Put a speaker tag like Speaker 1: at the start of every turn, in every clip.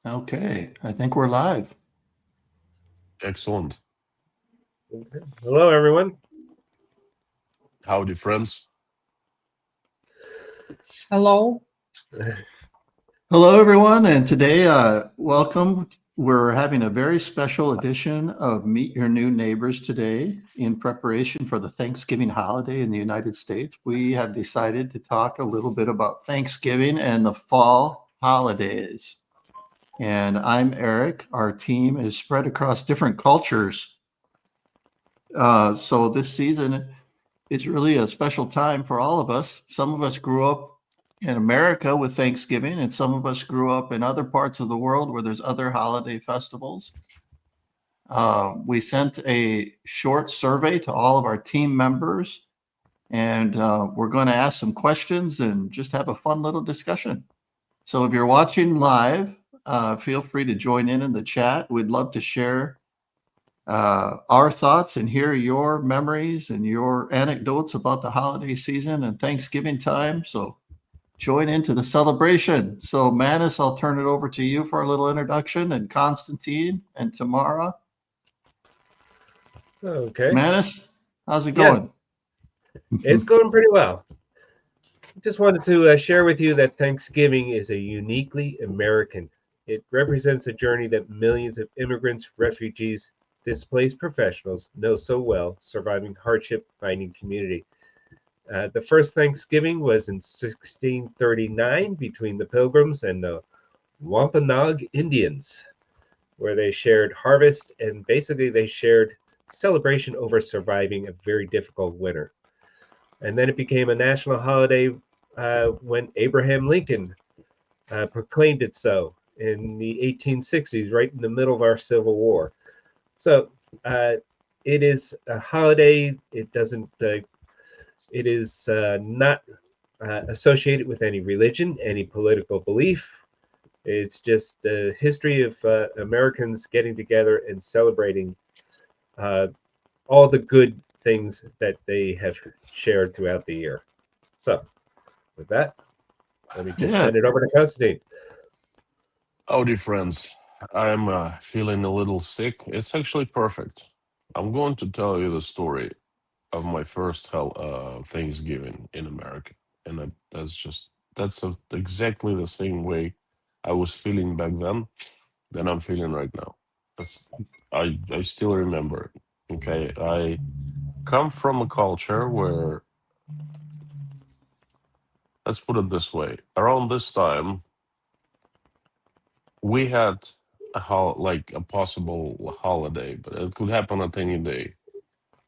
Speaker 1: Okay, I think we're live.
Speaker 2: Excellent.
Speaker 3: Okay. Hello, everyone.
Speaker 2: Howdy, friends.
Speaker 4: Hello.
Speaker 1: Hello, everyone, and today, welcome. We're having a very special edition of Meet Your New Neighbors today in preparation for the Thanksgiving holiday in the United States. We have decided to talk a little bit about Thanksgiving and the fall holidays. And I'm Eric. Our team is spread across different cultures. So this season, it's really a special time for all of us. Some of us grew up in America with Thanksgiving, and some of us grew up in other parts of the world where there's other holiday festivals. We sent a short survey to all of our team members, and we're going to ask some questions and just have a fun little discussion. So if you're watching live, feel free to join in the chat. We'd love to share our thoughts and hear your memories and your anecdotes about the holiday season and Thanksgiving time. So join into the celebration. So Manus, I'll turn it over to you for a little introduction, and Konstantin and Tamara.
Speaker 3: Okay.
Speaker 1: Manus, how's it
Speaker 3: Yes,
Speaker 1: going?
Speaker 3: it's going pretty well. Just wanted to share with you that Thanksgiving is a uniquely American. It represents a journey that millions of immigrants, refugees, displaced professionals know so well, surviving hardship, finding community. The first Thanksgiving was in 1639 between the Pilgrims and the Wampanoag Indians, where they shared harvest and basically they shared celebration over surviving a very difficult winter. And then it became a national holiday when Abraham Lincoln proclaimed it so in the 1860s, right in the middle of our Civil War. So it is a holiday. It doesn't. It is not associated with any religion, any political belief. It's just the history of Americans getting together and celebrating uh, all the good things that they have shared throughout the year. So, with that, let me just
Speaker 1: Yeah.
Speaker 3: send it over to Konstantin.
Speaker 2: Howdy, friends. I'm feeling a little sick. It's actually perfect. I'm going to tell you the story of my first Thanksgiving in America, and that's exactly the same way I was feeling back then that I'm feeling right now. That's, I still remember it. Okay, I come from a culture where, let's put it this way, around this time we had like a possible holiday, but it could happen at any day.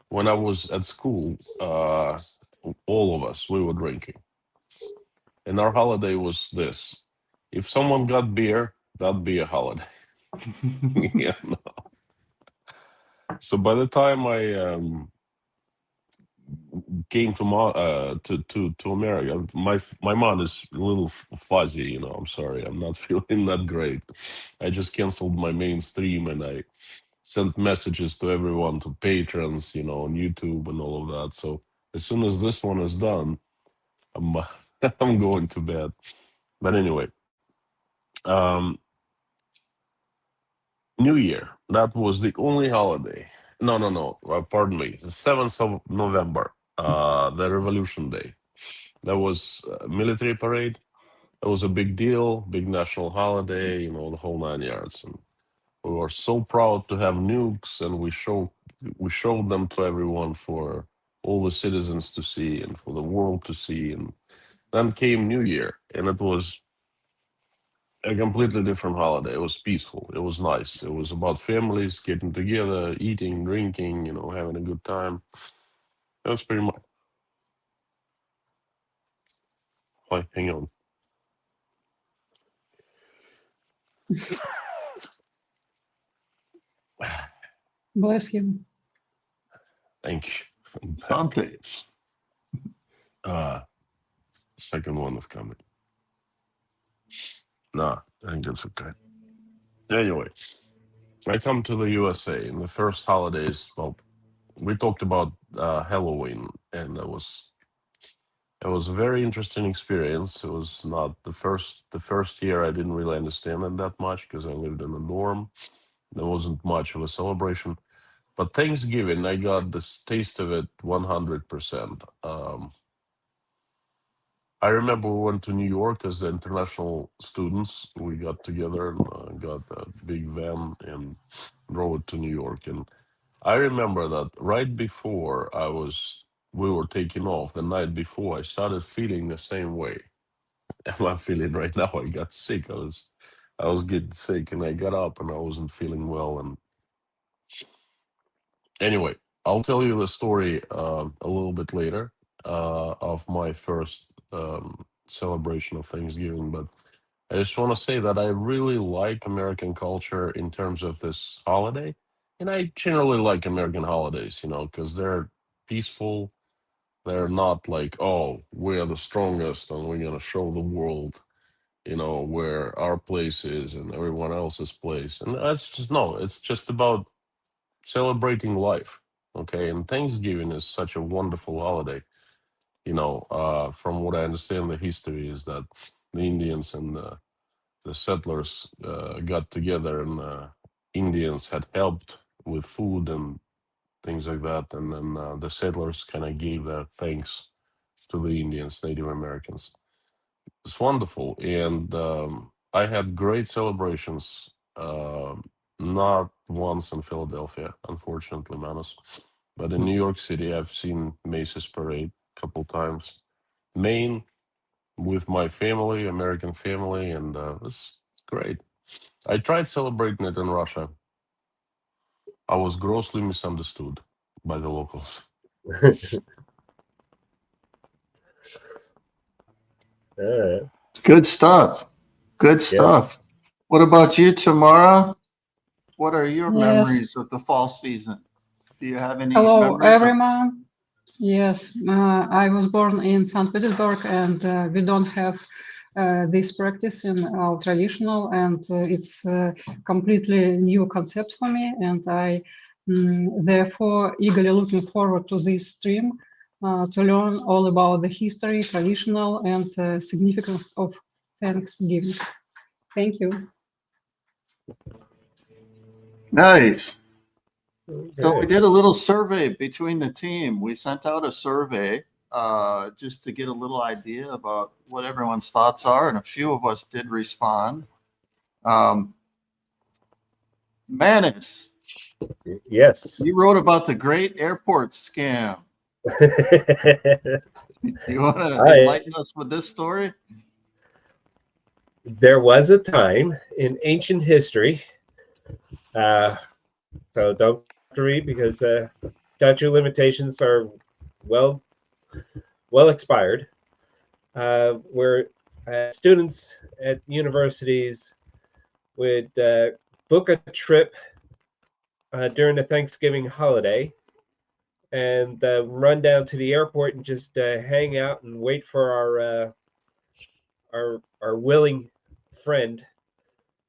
Speaker 2: When I was at school, all of us we were drinking, and our holiday was this: if someone got beer, that'd be a holiday. Yeah. So by the time I came to to America, my mind is a little fuzzy. I'm sorry, I'm not feeling that great. I just canceled my mainstream and I sent messages to everyone, to patrons, on YouTube and all of that. So as soon as this one is done, I'm I'm going to bed. But anyway, um, New Year. That was the only holiday. No, no, no. Pardon me. The 7th of November, the Revolution Day. That was a military parade. That was a big deal, big national holiday. The whole 9 yards. And we were so proud to have nukes, and we showed them to everyone for all the citizens to see and for the world to see. And then came New Year, and it was a completely different holiday. It was peaceful. It was nice. It was about families getting together, eating, drinking, having a good time. That was pretty much. Wait, hang on.
Speaker 4: Bless you.
Speaker 2: Thank you. I'm back.
Speaker 1: Sante.
Speaker 2: Uh, Second one is coming. Nah, I think that's okay. Anyway, I come to the USA, and the first holidays. Well, we talked about Halloween, and that was It was a very interesting experience. It was not the first year I didn't really understand it that much because I lived in a dorm. There wasn't much of a celebration. But Thanksgiving, I got this taste of it 100%. I remember we went to New York as the international students. We got together and got a big van and drove it to New York. And I remember that right before we were taking off, the night before, I started feeling the same way. I'm feeling right now. I got sick. I was getting sick, and I got up, and I wasn't feeling well. And anyway, I'll tell you the story a little bit later of my first celebration of Thanksgiving. But I just want to say that I really like American culture in terms of this holiday, and I generally like American holidays, because they're peaceful. They're not like, oh, we're the strongest and we're gonna show the world where our place is and everyone else's place. And that's just no, it's just about celebrating life. Okay. And Thanksgiving is such a wonderful holiday. From what I understand, the history is that the Indians and the settlers got together, and Indians had helped with food and things like that. And then the settlers kind of gave their thanks to the Indians, Native Americans. It's wonderful. And I had great celebrations, not once in Philadelphia, unfortunately, Manus, but in New York City, I've seen Macy's parade a couple times. Maine with my family, American family, and it's great. I tried celebrating it in Russia. I was grossly misunderstood by the locals.
Speaker 3: All right.
Speaker 1: Good stuff. Good stuff. What about you, Tamara? What are your
Speaker 4: Yes.
Speaker 1: memories of the fall season? Do you have any
Speaker 4: Hello,
Speaker 1: memories of?
Speaker 4: everyone. Yes, I was born in St. Petersburg, and we don't have this practice in our traditional, and it's a completely new concept for me, and I therefore eagerly looking forward to this stream to learn all about the history, traditional, and significance of Thanksgiving. Thank you.
Speaker 1: Nice. So we
Speaker 3: Okay.
Speaker 1: did a little survey between the team. We sent out a survey just to get a little idea about what everyone's thoughts are, and a few of us did respond. Manus,
Speaker 3: Yes.
Speaker 1: you wrote about the great airport scam. You want to enlighten us with this story?
Speaker 3: There was a time in ancient history, so don't read because statute limitations are well expired, where students at universities would book a trip during the Thanksgiving holiday and run down to the airport and just hang out and wait for our willing friend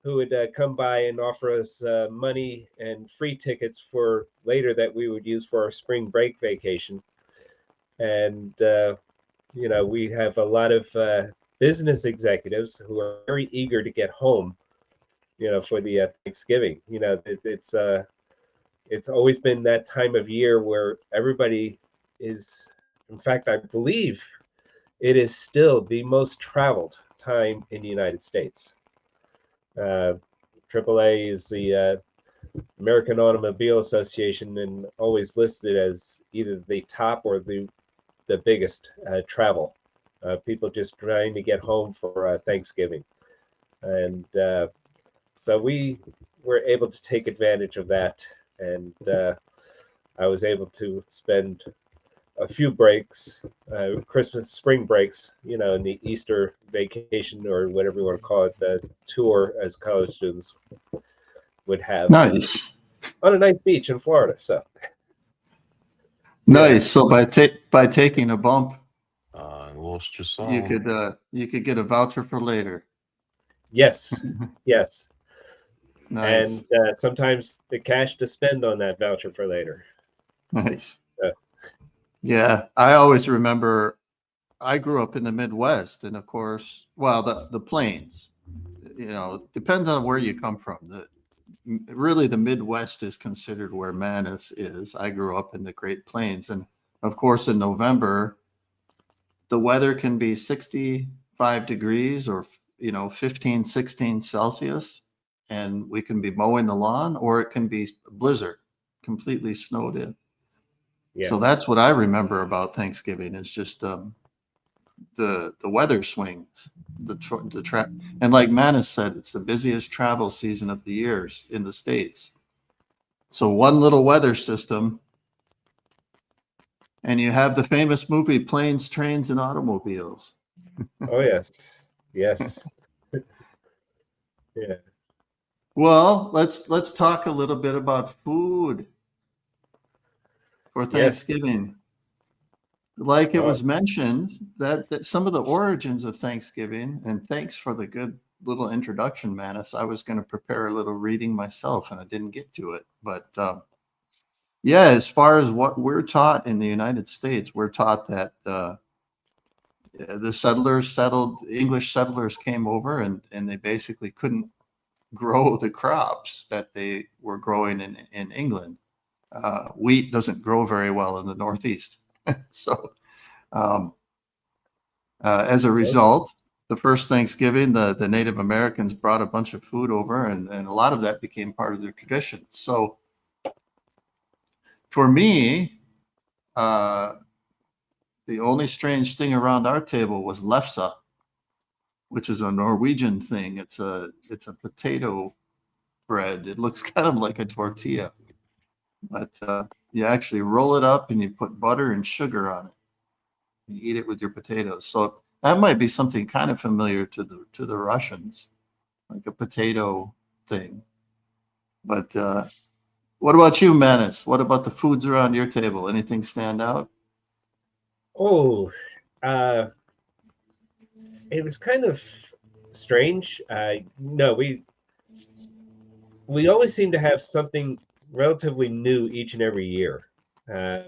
Speaker 3: who would come by and offer us money and free tickets for later that we would use for our spring break vacation. And we have a lot of business executives who are very eager to get home, for the Thanksgiving. It's always been that time of year where everybody is, in fact, I believe it is still the most traveled time in the United States. AAA is the American Automobile Association, and always listed as either the top or the biggest travel. People just trying to get home for Thanksgiving. And so we were able to take advantage of that. And I was able to spend a few breaks, Christmas, spring breaks, in the Easter vacation or whatever you want to call it, the tour as college students would have.
Speaker 1: Nice.
Speaker 3: On a nice beach in Florida. So
Speaker 1: nice. So by taking a bump,
Speaker 2: Lost your song.
Speaker 1: you could get a voucher for later.
Speaker 3: Yes. Yes.
Speaker 1: Nice.
Speaker 3: And sometimes the cash to spend on that voucher for later.
Speaker 1: Nice. Yeah, I always remember I grew up in the Midwest, and of course, well, the plains. Depends on where you come from. Really, the Midwest is considered where Manus is. I grew up in the Great Plains, and of course, in November, the weather can be 65 degrees or 15, 16 Celsius, and we can be mowing the lawn, or it can be blizzard, completely snowed in.
Speaker 3: Yeah.
Speaker 1: So that's what I remember about Thanksgiving. It's just the weather swings, and like Manus said, it's the busiest travel season of the years in the States. So one little weather system, and you have the famous movie Planes, Trains, and Automobiles.
Speaker 3: Oh yes. Yes. Yeah.
Speaker 1: Well, let's talk a little bit about food for Thanksgiving. Like it was mentioned that some of the origins of Thanksgiving, and thanks for the good little introduction, Manus. I was going to prepare a little reading myself and I didn't get to it. But yeah, as far as what we're taught in the United States, we're taught that the English settlers came over and they basically couldn't grow the crops that they were growing in England. Wheat doesn't grow very well in the Northeast. So as a result, the first Thanksgiving, the Native Americans brought a bunch of food over, and a lot of that became part of their tradition. So for me, the only strange thing around our table was lefse, which is a Norwegian thing. It's a potato bread. It looks kind of like a tortilla, but you actually roll it up and you put butter and sugar on it. You eat it with your potatoes. So that might be something kind of familiar to the Russians, like a potato thing. But what about you, Manus? What about the foods around your table? Anything stand out?
Speaker 3: Oh, it was kind of strange. No, we always seem to have something relatively new each and every year. I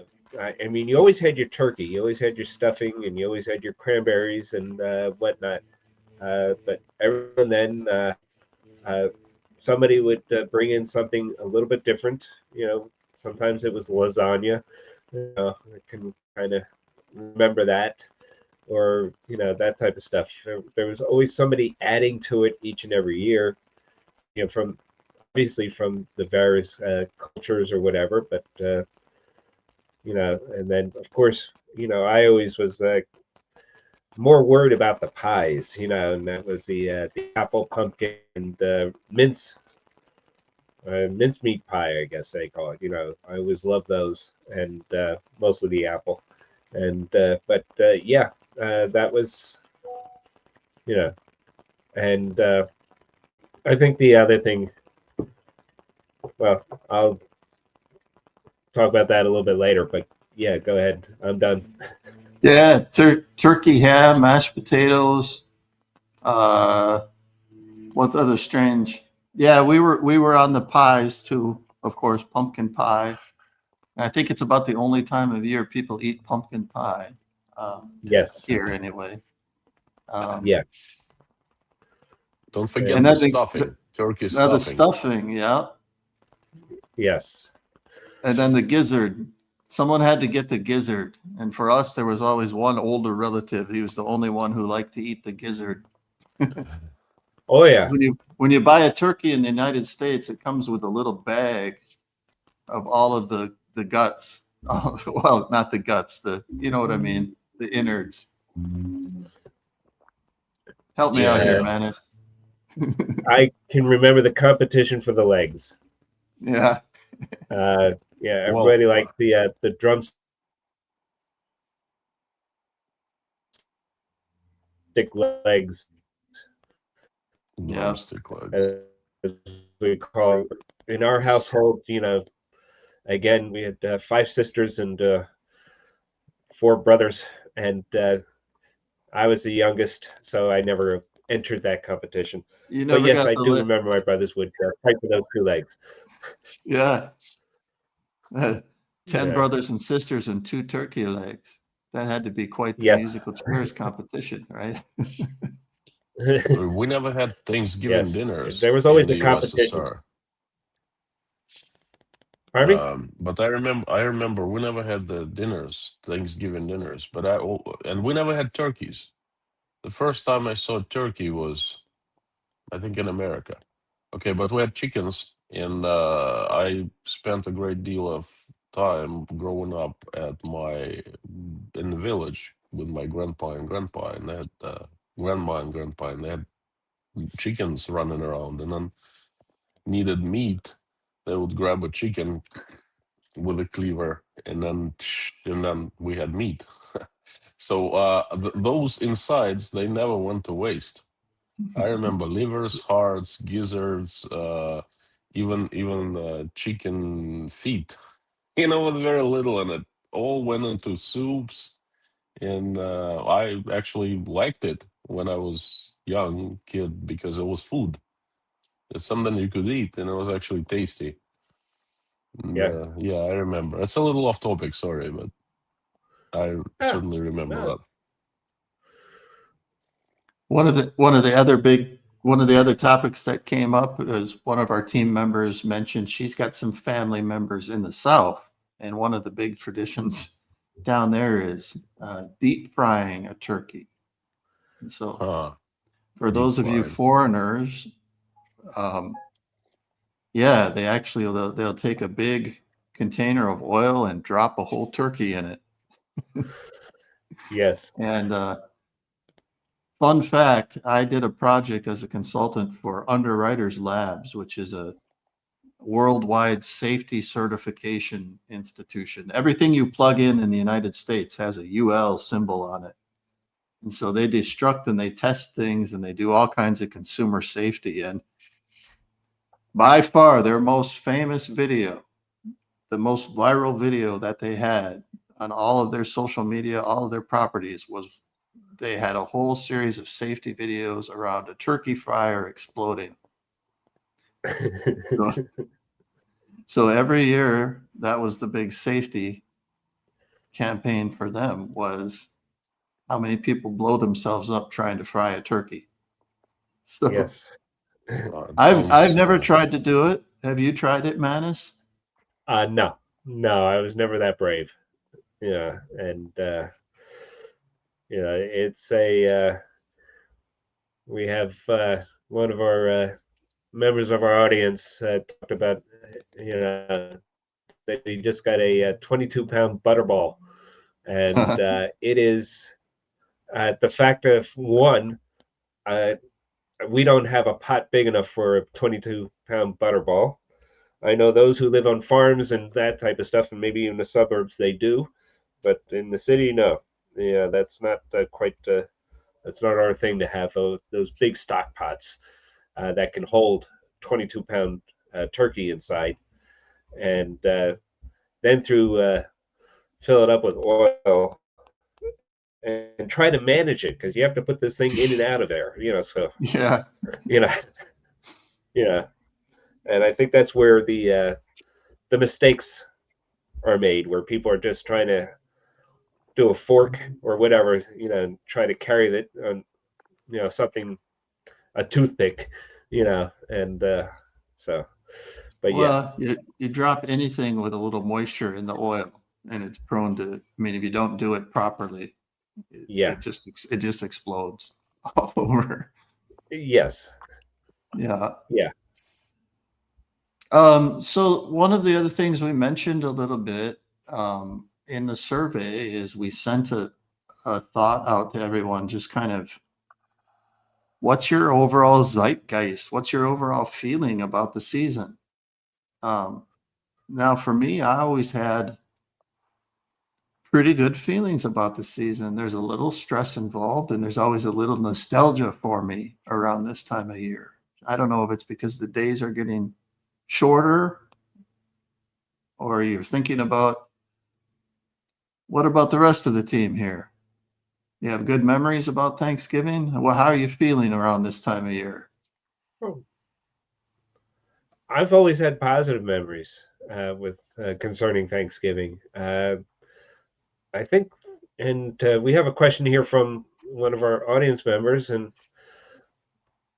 Speaker 3: mean, you always had your turkey, you always had your stuffing, and you always had your cranberries and whatnot. But every now and then, somebody would bring in something a little bit different. Sometimes it was lasagna. I can kind of remember that, or that type of stuff. There was always somebody adding to it each and every year. From obviously from the various cultures or whatever, but and then of course, I always was more worried about the pies, and that was the apple, pumpkin, and mincemeat pie, I guess they call it. I always loved those, and mostly the apple, and but yeah, that was, and I think the other thing. Well, I'll talk about that a little bit later, but yeah, go ahead. I'm done.
Speaker 1: Yeah, turkey, ham, mashed potatoes. What other strange? Yeah, we were on the pies too. Of course, pumpkin pie. I think it's about the only time of year people eat pumpkin pie.
Speaker 3: Yes.
Speaker 1: Here anyway.
Speaker 3: Yeah.
Speaker 2: Don't forget
Speaker 1: And
Speaker 2: the
Speaker 1: then
Speaker 2: stuffing. Turkey
Speaker 1: the
Speaker 2: stuffing.
Speaker 1: stuffing, yeah.
Speaker 3: Yes.
Speaker 1: And then the gizzard. Someone had to get the gizzard. And for us, there was always one older relative. He was the only one who liked to eat the gizzard.
Speaker 3: Oh yeah.
Speaker 1: When you buy a turkey in the United States, it comes with a little bag of all of the guts. Well, not the guts, you know what I mean, the innards. Help me out here, Manus.
Speaker 3: I can remember the competition for the legs.
Speaker 1: Yeah.
Speaker 3: Yeah, everybody liked the drumstick legs.
Speaker 2: Drumstick legs.
Speaker 3: As we call it. In our household, again, we had 5 sisters and 4 brothers, and I was the youngest, so I never entered that competition.
Speaker 1: You never
Speaker 3: but yes,
Speaker 1: got
Speaker 3: I
Speaker 1: the
Speaker 3: do remember my brothers would fight for those 2 legs.
Speaker 1: Yeah. 10
Speaker 3: Yeah.
Speaker 1: brothers and sisters and 2 turkey legs. That had to be quite the
Speaker 3: Yeah.
Speaker 1: musical chairs competition, right?
Speaker 2: We never had Thanksgiving
Speaker 3: Yes,
Speaker 2: dinners
Speaker 3: there was
Speaker 2: in
Speaker 3: always
Speaker 2: the
Speaker 3: the competition.
Speaker 2: USSR.
Speaker 3: Pardon me?
Speaker 2: But I remember we never had the dinners, Thanksgiving dinners. And we never had turkeys. The first time I saw turkey was, I think, in America. Okay, but we had chickens, and I spent a great deal of time growing up in the village with my grandpa and grandpa, and they had grandma and grandpa, and they had chickens running around, and then needed meat. They would grab a chicken with a cleaver, and then we had meat. So those insides, they never went to waste. I remember livers, hearts, gizzards, even chicken feet. With very little in it. All went into soups, and I actually liked it when I was young kid because it was food. It's something you could eat, and it was actually tasty. And,
Speaker 3: Yeah.
Speaker 2: yeah, I remember. It's a little off topic, sorry, but I
Speaker 3: Ah,
Speaker 2: certainly remember
Speaker 3: no.
Speaker 2: that.
Speaker 1: One of the other topics that came up is one of our team members mentioned she's got some family members in the South, and one of the big traditions down there is deep frying a turkey. And so,
Speaker 2: Huh.
Speaker 1: for
Speaker 2: Deep
Speaker 1: those of you
Speaker 2: fried.
Speaker 1: foreigners, yeah, they'll take a big container of oil and drop a whole turkey in it.
Speaker 3: Yes.
Speaker 1: And fun fact, I did a project as a consultant for Underwriters Labs, which is a worldwide safety certification institution. Everything you plug in the United States has a UL symbol on it. And so they destruct and they test things and they do all kinds of consumer safety. And by far their most famous video, the most viral video that they had on all of their social media, all of their properties, was they had a whole series of safety videos around a turkey fryer exploding. So every year, that was the big safety campaign for them, was how many people blow themselves up trying to fry a turkey. So
Speaker 3: Yes.
Speaker 2: It
Speaker 1: I've
Speaker 2: sounds
Speaker 1: never tried to do it. Have you tried it, Manus?
Speaker 3: No, I was never that brave. Yeah, and it's we have one of our members of our audience talked about, that he just got a 22-pound butterball, and it is the fact of one, uh, we don't have a pot big enough for a 22-pound butterball. I know those who live on farms and that type of stuff, and maybe in the suburbs they do, but in the city, no. Yeah, that's not quite. That's not our thing to have those big stock pots that can hold 22-pound turkey inside, and then fill it up with oil and try to manage it, because you have to put this thing in and out of there. So
Speaker 1: Yeah.
Speaker 3: you know, yeah, and I think that's where the mistakes are made, where people are just trying to do a fork or whatever, and try to carry it on, something, a toothpick, and so, but yeah,
Speaker 1: Well, you drop anything with a little moisture in the oil, and it's prone to. I mean, if you don't do it properly,
Speaker 3: yeah,
Speaker 1: it just explodes all over.
Speaker 3: yes,
Speaker 1: Yeah.
Speaker 3: yeah,
Speaker 1: So one of the other things we mentioned a little bit in the survey is we sent a thought out to everyone, just kind of, what's your overall zeitgeist? What's your overall feeling about the season? Now, for me, I always had pretty good feelings about the season. There's a little stress involved, and there's always a little nostalgia for me around this time of year. I don't know if it's because the days are getting shorter, or you're thinking about, what about the rest of the team here? You have good memories about Thanksgiving? Well, how are you feeling around this time of year?
Speaker 3: I've always had positive memories with concerning Thanksgiving. I think And we have a question here from one of our audience members. And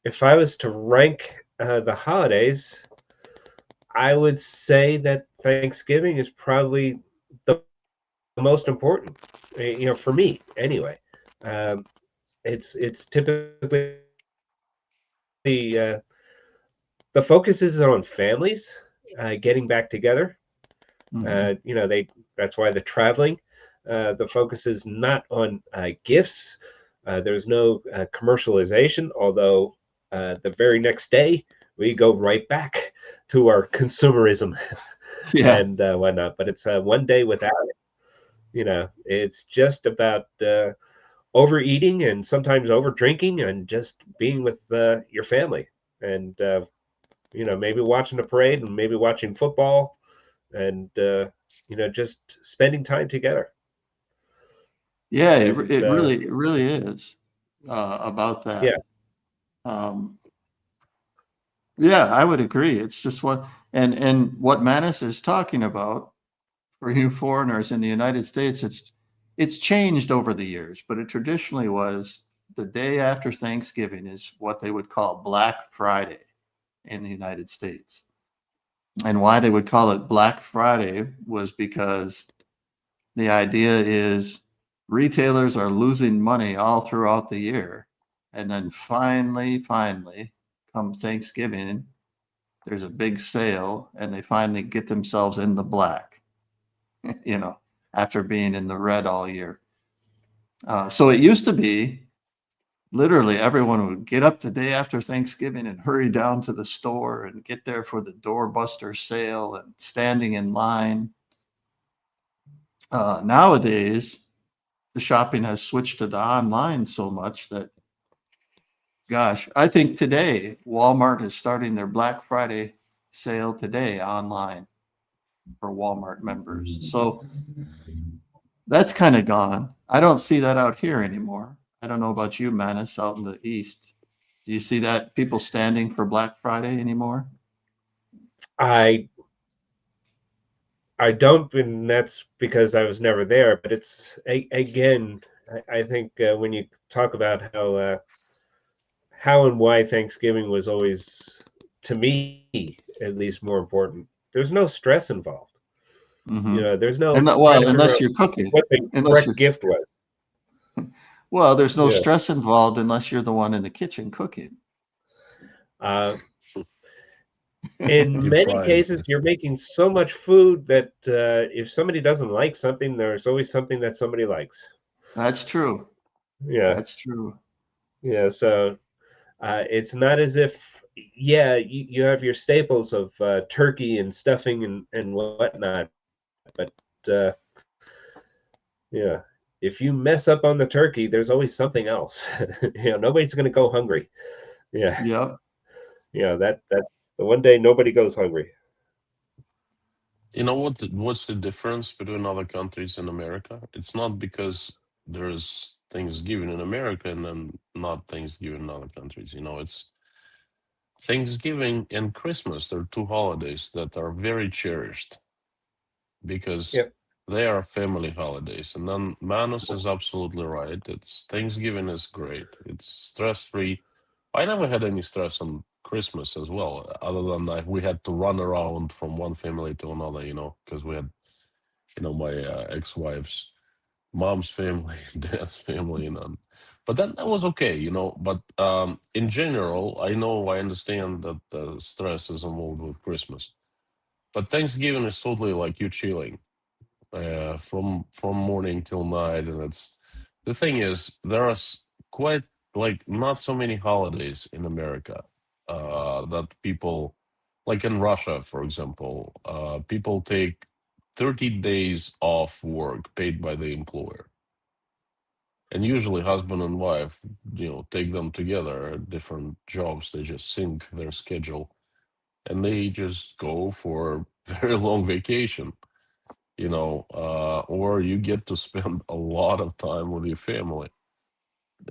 Speaker 3: if I was to rank the holidays, I would say that Thanksgiving is probably the most important, for me anyway. It's typically the focus is on families getting back together. That's why the traveling. The focus is not on gifts. There's no commercialization, although the very next day we go right back to our consumerism
Speaker 1: Yeah.
Speaker 3: and whatnot. But it's one day without it. It's just about overeating and sometimes over drinking and just being with your family and maybe watching a parade and maybe watching football and just spending time together.
Speaker 1: Yeah,
Speaker 3: And,
Speaker 1: it really is about that.
Speaker 3: Yeah.
Speaker 1: Yeah, I would agree. It's just and what Manus is talking about for you foreigners in the United States, it's changed over the years, but it traditionally was the day after Thanksgiving is what they would call Black Friday in the United States. And why they would call it Black Friday was because the idea is retailers are losing money all throughout the year. And then finally, come Thanksgiving, there's a big sale and they finally get themselves in the black, after being in the red all year. So it used to be literally everyone would get up the day after Thanksgiving and hurry down to the store and get there for the doorbuster sale and standing in line. Nowadays, the shopping has switched to the online so much that, gosh, I think today Walmart is starting their Black Friday sale today online for Walmart members. So that's kind of gone. I don't see that out here anymore. I don't know about you, Manus, out in the East. Do you see that people standing for Black Friday anymore?
Speaker 3: I don't, and that's because I was never there. But it's again, I think when you talk about how and why Thanksgiving was always, to me at least, more important. There's no stress involved.
Speaker 1: Mm-hmm.
Speaker 3: There's no
Speaker 1: Unless you're cooking.
Speaker 3: what the correct gift was.
Speaker 1: Well, there's no
Speaker 3: Yeah.
Speaker 1: stress involved unless you're the one in the kitchen cooking.
Speaker 3: In
Speaker 2: Keep
Speaker 3: many
Speaker 2: trying.
Speaker 3: cases, you're making so much food that if somebody doesn't like something, there's always something that somebody likes.
Speaker 1: That's true.
Speaker 3: Yeah.
Speaker 1: That's true.
Speaker 3: Yeah. So it's not as if, you have your staples of turkey and stuffing and whatnot, but yeah, if you mess up on the turkey, there's always something else. Nobody's going to go hungry. Yeah.
Speaker 1: Yep.
Speaker 3: That's the one day nobody goes hungry.
Speaker 2: You know what's the difference between other countries and America? It's not because there's Thanksgiving in America and then not Thanksgiving in other countries. It's Thanksgiving and Christmas. They're two holidays that are very cherished because
Speaker 3: Yep.
Speaker 2: they are family holidays. And then Manus is absolutely right. It's Thanksgiving is great. It's stress-free. I never had any stress on Christmas as well, other than we had to run around from one family to another, because we had, my ex-wife's mom's family, dad's family, but that was okay. But in general, I understand that the stress is involved with Christmas, but Thanksgiving is totally like you chilling from morning till night, and the thing is there are quite like not so many holidays in America that people, like in Russia, for example, people take 30 days off work paid by the employer. And usually husband and wife, take them together, different jobs, they just sync their schedule and they just go for very long vacation, or you get to spend a lot of time with your family.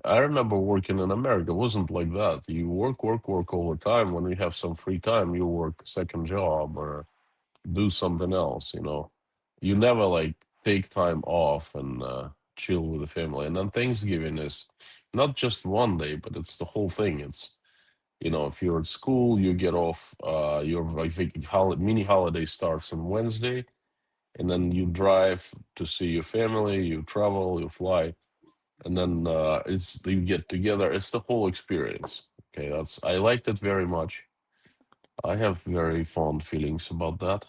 Speaker 2: I remember working in America, it wasn't like that. You work all the time. When you have some free time, you work a second job or do something else, You never like take time off and chill with the family. And then Thanksgiving is not just one day, but it's the whole thing. It's, if you're at school, you get off. Your I think mini holiday starts on Wednesday, and then you drive to see your family. You travel, you fly, and then you get together. It's the whole experience. Okay, I liked it very much. I have very fond feelings about that.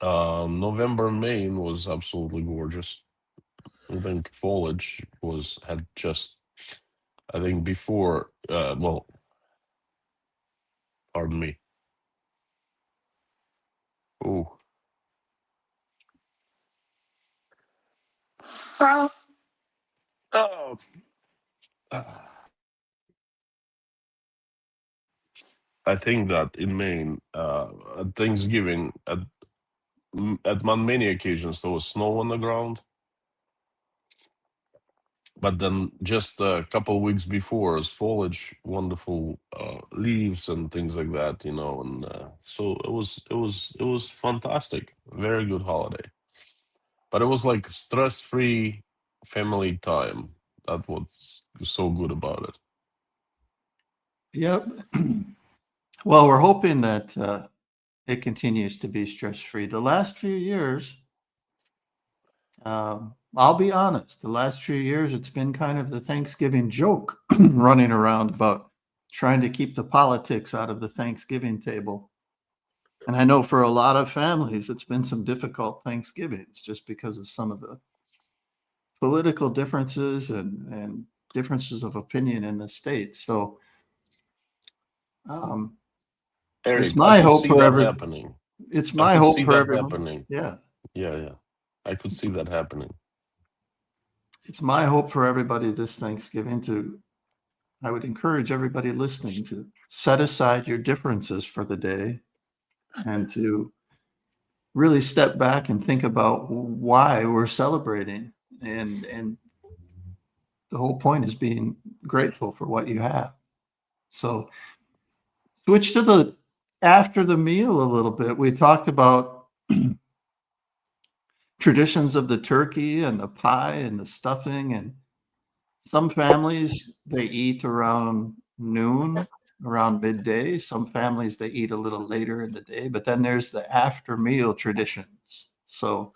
Speaker 2: November in Maine was absolutely gorgeous. I think foliage had just, I think before, well, pardon me. Oh, oh. I think that in Maine, at Thanksgiving, on many occasions, there was snow on the ground. But then just a couple weeks before is foliage, wonderful leaves and things like that, and so it was fantastic, very good holiday. But it was like stress-free family time. That's what's so good about it.
Speaker 1: Yep. Well, we're hoping that it continues to be stress-free. The last few years, I'll be honest, the last few years, it's been kind of the Thanksgiving joke running around about trying to keep the politics out of the Thanksgiving table. And I know for a lot of families, it's been some difficult Thanksgivings just because of some of the political differences and differences of opinion in the state. So
Speaker 2: Eric,
Speaker 1: it's my hope
Speaker 2: see
Speaker 1: for
Speaker 2: that happening.
Speaker 1: it's
Speaker 2: I
Speaker 1: my
Speaker 2: could
Speaker 1: hope
Speaker 2: see
Speaker 1: for
Speaker 2: that
Speaker 1: everyone.
Speaker 2: happening.
Speaker 1: Yeah.
Speaker 2: Yeah. I could see that happening.
Speaker 1: It's my hope for everybody this Thanksgiving I would encourage everybody listening to set aside your differences for the day and to really step back and think about why we're celebrating. And the whole point is being grateful for what you have. So switch to the after the meal a little bit. We talked about traditions of the turkey and the pie and the stuffing, and some families they eat around noon, around midday. Some families they eat a little later in the day, but then there's the after meal traditions. So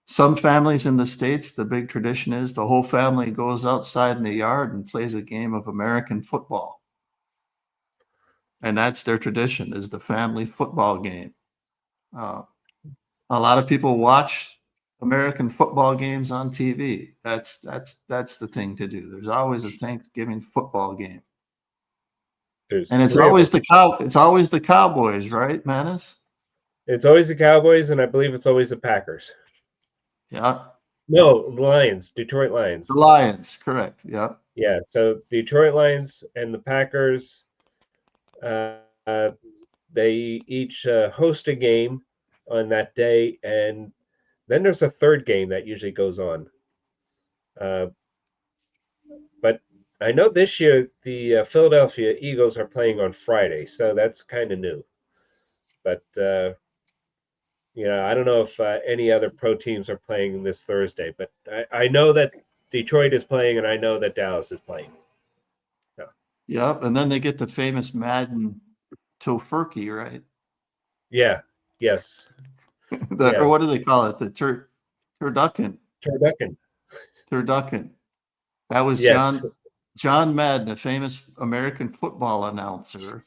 Speaker 1: some families in the States, the big tradition is the whole family goes outside in the yard and plays a game of American football. And that's their tradition, is the family football game. A lot of people watch American football games on TV. That's the thing to do. There's always a Thanksgiving football game. And it's always the Cowboys, right, Manus?
Speaker 3: It's always the Cowboys, and I believe it's always the Packers.
Speaker 1: Yeah.
Speaker 3: No, the Lions, Detroit Lions.
Speaker 1: The Lions, correct. Yeah.
Speaker 3: Yeah, so Detroit Lions and the Packers, they each host a game on that day, and then there's a third game that usually goes on. But I know this year the Philadelphia Eagles are playing on Friday, so that's kind of new. But I don't know if any other pro teams are playing this Thursday, but I know that Detroit is playing, and I know that Dallas is playing.
Speaker 1: Yep. And then they get the famous Madden tofurkey, right?
Speaker 3: Yeah. Yes.
Speaker 1: Or what do they call it? The turducken. Turducken. That was John Madden, the famous American football announcer.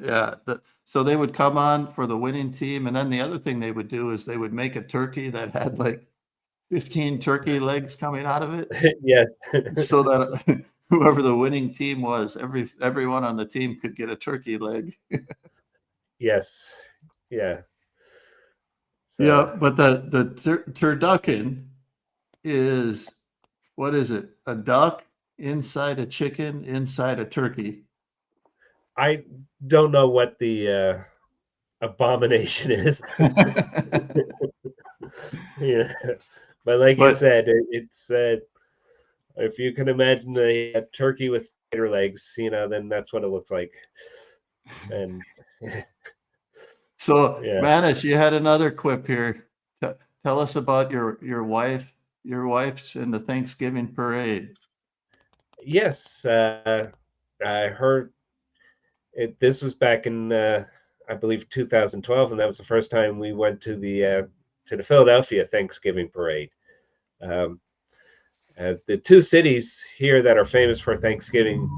Speaker 1: Yeah. So they would come on for the winning team. And then the other thing they would do is they would make a turkey that had like 15 turkey legs coming out of it.
Speaker 3: Yes.
Speaker 1: So that whoever the winning team was, everyone on the team could get a turkey leg.
Speaker 3: Yes. Yeah. So,
Speaker 1: yeah, but the turducken is, what is it? A duck inside a chicken inside a turkey.
Speaker 3: I don't know what the abomination is. Yeah, but like you said, it's if you can imagine a turkey with spider legs, then that's what it looks like. And
Speaker 1: so, Manus, you had another quip here. Tell us about your wife's in the Thanksgiving parade.
Speaker 3: Yes, I heard it. This was back in I believe 2012, and that was the first time we went to the Philadelphia Thanksgiving parade. Um, the two cities here that are famous for Thanksgiving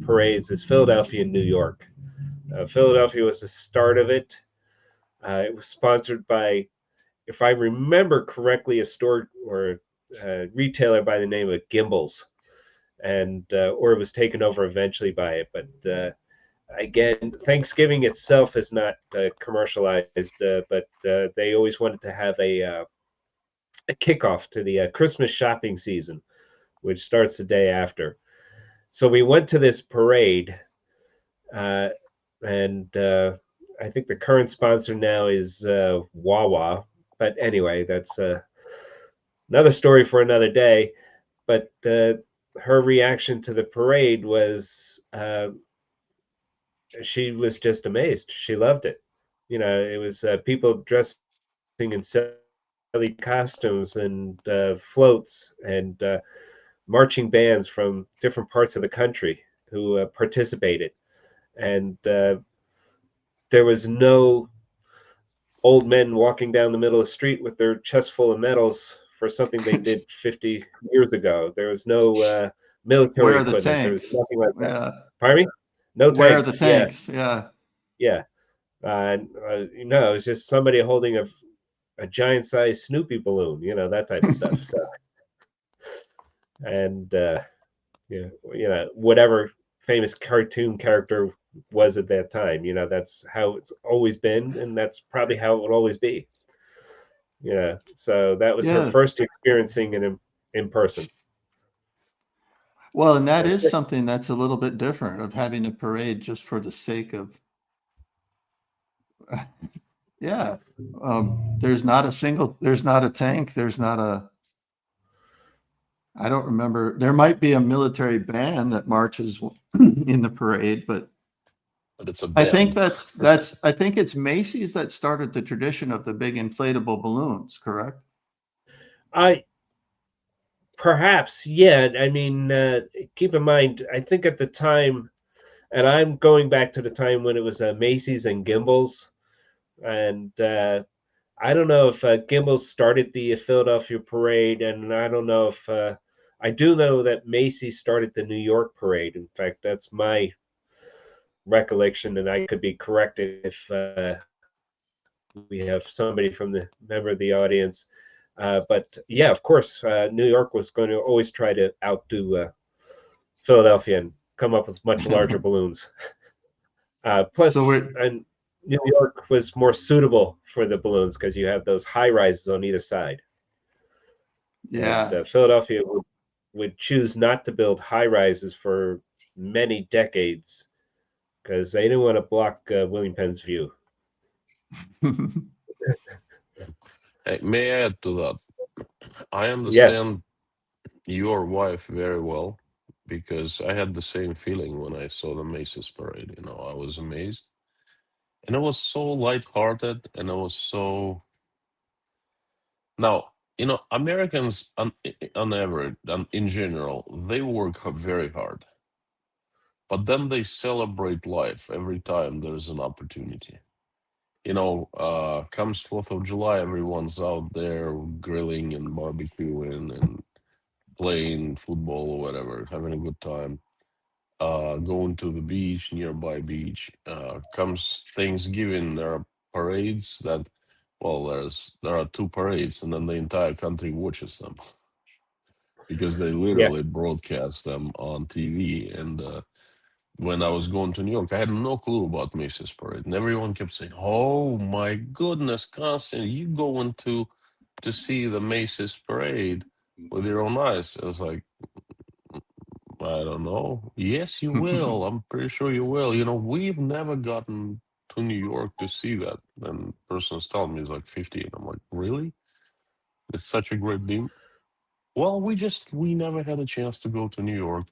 Speaker 3: parades is Philadelphia and New York. Philadelphia was the start of it. It was sponsored by, if I remember correctly, a store or a retailer by the name of Gimbel's, and or it was taken over eventually by it. But again, Thanksgiving itself is not commercialized, but they always wanted to have a kickoff to the Christmas shopping season, which starts the day after. So we went to this parade, and I think the current sponsor now is Wawa. But anyway, that's another story for another day. But her reaction to the parade was she was just amazed. She loved it. You know, it was people dressing in silly costumes and floats and marching bands from different parts of the country who participated. And there was no old men walking down the middle of the street with their chests full of medals for something they did 50 years ago. There was no military
Speaker 1: Where are the
Speaker 3: equipment. There was
Speaker 1: tanks?
Speaker 3: nothing like that.
Speaker 1: Yeah.
Speaker 3: Pardon me? No
Speaker 1: Where are
Speaker 3: tanks.
Speaker 1: the tanks? Yeah.
Speaker 3: Yeah. You know, it was just somebody holding a giant-sized Snoopy balloon, you know, that type of stuff. So, and you know, whatever famous cartoon character was at that time, you know, that's how it's always been, and that's probably how it will always be. You know, so that was her
Speaker 1: Yeah.
Speaker 3: first experiencing it in person.
Speaker 1: Well, and that is something that's a little bit different of having a parade just for the sake of, yeah. There's not a tank. There's not a, I don't remember. There might be a military band that marches in the parade, but
Speaker 2: it's a
Speaker 1: I
Speaker 2: band.
Speaker 1: think I think it's Macy's that started the tradition of the big inflatable balloons, correct?
Speaker 3: Perhaps, yeah. I mean, keep in mind, I think at the time, and I'm going back to the time when it was Macy's and Gimbel's, and I don't know if Gimbel's started the Philadelphia parade, and I don't know if I do know that Macy's started the New York parade. In fact, that's my recollection, and I could be corrected if we have somebody from the member of the audience. But yeah, of course, New York was going to always try to outdo Philadelphia and come up with much larger balloons. Plus, and New York was more suitable for the balloons because you have those high rises on either side.
Speaker 1: Yeah.
Speaker 3: And, Philadelphia would choose not to build high rises for many decades because they didn't want to block William Penn's view.
Speaker 2: Hey, may I add to that? I understand your wife very well because I had the same feeling when I saw the Macy's parade. You know, I was amazed. And it was so lighthearted and it was so. Now, you know, Americans on average, in general, they work very hard. But then they celebrate life every time there's an opportunity. You know, comes 4th of July, everyone's out there grilling and barbecuing and playing football or whatever, having a good time. Going to the beach, nearby beach. Comes Thanksgiving, there are parades that, well, there are two parades, and then the entire country watches them because they literally broadcast them on TV. And when I was going to New York, I had no clue about Macy's parade, and everyone kept saying, "Oh my goodness, Konstantin, you going to see the Macy's parade with your own eyes?" I was like, I don't know. Yes, you will. I'm pretty sure you will. You know, we've never gotten to New York to see that. And the person's telling me he's like 50. And I'm like, really? It's such a great deal. Well, we never had a chance to go to New York.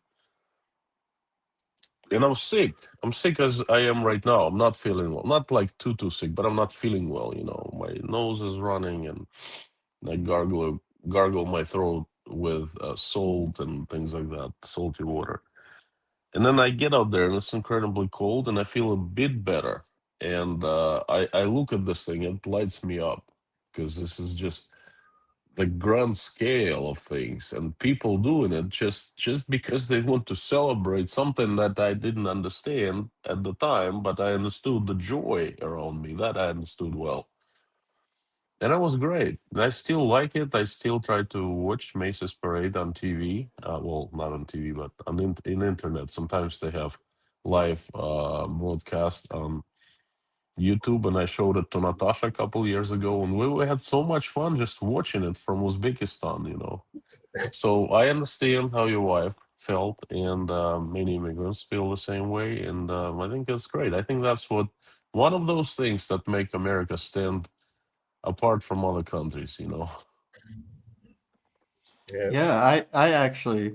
Speaker 2: And I'm sick. I'm sick as I am right now. I'm not feeling well. Not like too sick, but I'm not feeling well. You know, my nose is running and I gargle my throat with salt and things like that, salty water. And then I get out there and it's incredibly cold and I feel a bit better. And I look at this thing, it lights me up because this is just the grand scale of things and people doing it just because they want to celebrate something that I didn't understand at the time, but I understood the joy around me. That I understood well. And it was great. And I still like it. I still try to watch Macy's parade on TV. Well, not on TV, but on in internet. Sometimes they have live broadcast on YouTube, and I showed it to Natasha a couple years ago, and we had so much fun just watching it from Uzbekistan. So I understand how your wife felt, and many immigrants feel the same way, and I think it's great. I think that's one of those things that make America stand apart from other countries.
Speaker 3: Yeah.
Speaker 1: Yeah, I actually,